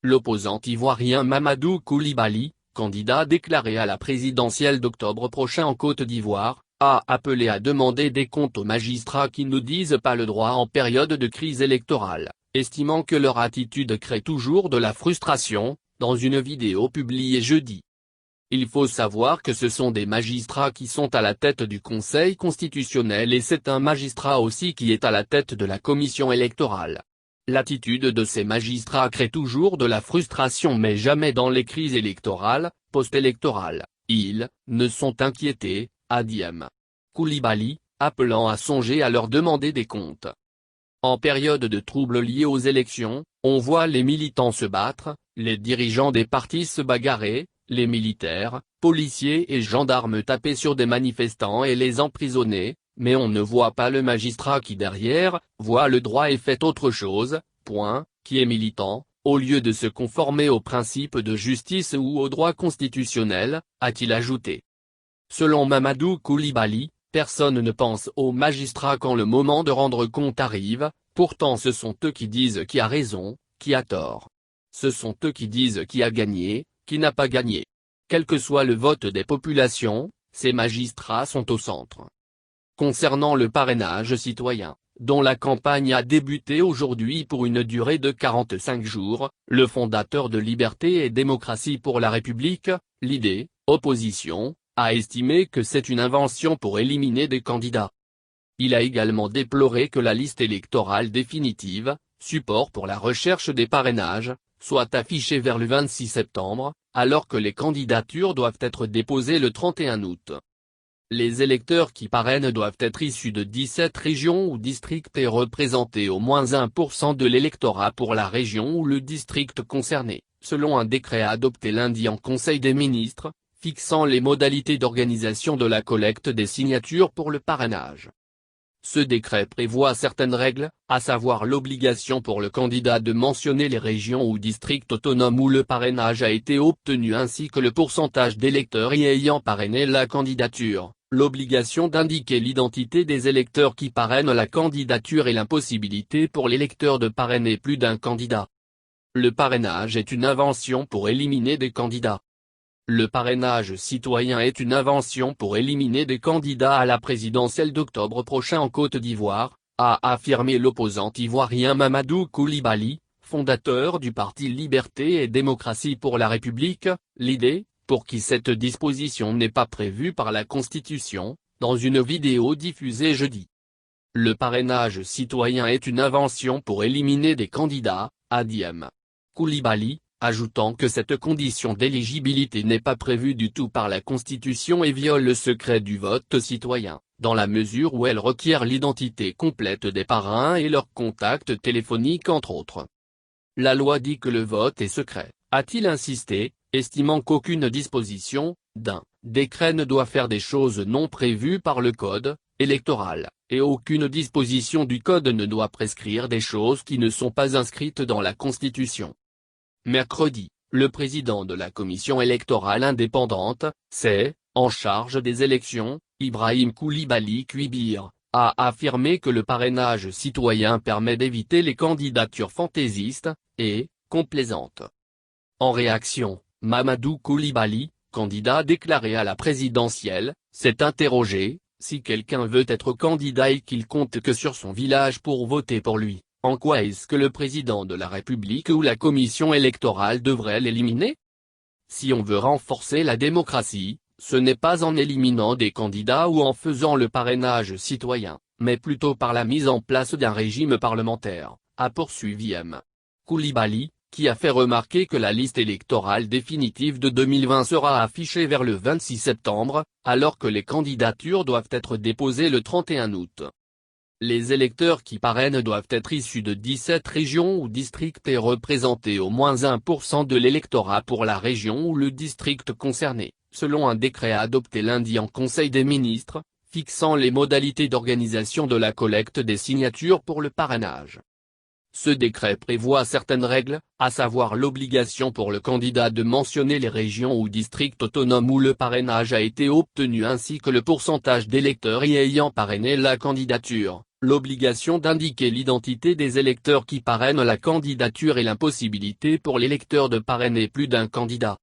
L'opposant ivoirien Mamadou Koulibaly, candidat déclaré à la présidentielle d'octobre prochain en Côte d'Ivoire, a appelé à demander des comptes aux magistrats qui ne disent pas le droit en période de crise électorale, estimant que leur attitude crée toujours de la frustration, dans une vidéo publiée jeudi. Il faut savoir que ce sont des magistrats qui sont à la tête du Conseil constitutionnel et c'est un magistrat aussi qui est à la tête de la commission électorale. L'attitude de ces magistrats crée toujours de la frustration mais jamais dans les crises électorales, post-électorales. Ils ne sont inquiétés, a dit M. Koulibaly, appelant à songer à leur demander des comptes. En période de troubles liés aux élections, on voit les militants se battre, les dirigeants des partis se bagarrer, les militaires, policiers et gendarmes taper sur des manifestants et les emprisonner, mais on ne voit pas le magistrat qui derrière, voit le droit et fait autre chose, qui est militant, au lieu de se conformer aux principes de justice ou au droit constitutionnel, a-t-il ajouté. Selon Mamadou Koulibaly, personne ne pense aux magistrats quand le moment de rendre compte arrive, pourtant ce sont eux qui disent qui a raison, qui a tort. Ce sont eux qui disent qui a gagné, qui n'a pas gagné. Quel que soit le vote des populations, ces magistrats sont au centre. Concernant le parrainage citoyen, dont la campagne a débuté aujourd'hui pour une durée de 45 jours, le fondateur de Liberté et Démocratie pour la République, l'idée, opposition, a estimé que c'est une invention pour éliminer des candidats. Il a également déploré que la liste électorale définitive, support pour la recherche des parrainages, soit affichée vers le 26 septembre, alors que les candidatures doivent être déposées le 31 août. Les électeurs qui parrainent doivent être issus de 17 régions ou districts et représenter au moins 1% de l'électorat pour la région ou le district concerné, selon un décret adopté lundi en Conseil des ministres, fixant les modalités d'organisation de la collecte des signatures pour le parrainage. Ce décret prévoit certaines règles, à savoir l'obligation pour le candidat de mentionner les régions ou districts autonomes où le parrainage a été obtenu ainsi que le pourcentage d'électeurs y ayant parrainé la candidature, l'obligation d'indiquer l'identité des électeurs qui parrainent la candidature et l'impossibilité pour l'électeur de parrainer plus d'un candidat. Le parrainage est une invention pour éliminer des candidats. Le parrainage citoyen est une invention pour éliminer des candidats à la présidentielle d'octobre prochain en Côte d'Ivoire, a affirmé l'opposant ivoirien Mamadou Koulibaly, fondateur du parti Liberté et Démocratie pour la République, l'idée, pour qui cette disposition n'est pas prévue par la Constitution, dans une vidéo diffusée jeudi. Le parrainage citoyen est une invention pour éliminer des candidats, a dit M. Koulibaly, ajoutant que cette condition d'éligibilité n'est pas prévue du tout par la Constitution et viole le secret du vote citoyen, dans la mesure où elle requiert l'identité complète des parrains et leurs contacts téléphoniques entre autres. La loi dit que le vote est secret, a-t-il insisté, estimant qu'aucune disposition, d'un décret ne doit faire des choses non prévues par le code électoral, et aucune disposition du code ne doit prescrire des choses qui ne sont pas inscrites dans la Constitution. Mercredi, le président de la commission électorale indépendante, en charge des élections, Ibrahim Koulibaly Kuibir, a affirmé que le parrainage citoyen permet d'éviter les candidatures fantaisistes et complaisantes. En réaction, Mamadou Koulibaly, candidat déclaré à la présidentielle, s'est interrogé, si quelqu'un veut être candidat et qu'il compte que sur son village pour voter pour lui, en quoi est-ce que le président de la République ou la commission électorale devrait l'éliminer? Si on veut renforcer la démocratie, ce n'est pas en éliminant des candidats ou en faisant le parrainage citoyen, mais plutôt par la mise en place d'un régime parlementaire, a poursuivi M. Koulibaly, qui a fait remarquer que la liste électorale définitive de 2020 sera affichée vers le 26 septembre, alors que les candidatures doivent être déposées le 31 août. Les électeurs qui parrainent doivent être issus de 17 régions ou districts et représenter au moins 1% de l'électorat pour la région ou le district concerné, selon un décret adopté lundi en Conseil des ministres, fixant les modalités d'organisation de la collecte des signatures pour le parrainage. Ce décret prévoit certaines règles, à savoir l'obligation pour le candidat de mentionner les régions ou districts autonomes où le parrainage a été obtenu ainsi que le pourcentage d'électeurs y ayant parrainé la candidature, l'obligation d'indiquer l'identité des électeurs qui parrainent la candidature et l'impossibilité pour l'électeur de parrainer plus d'un candidat.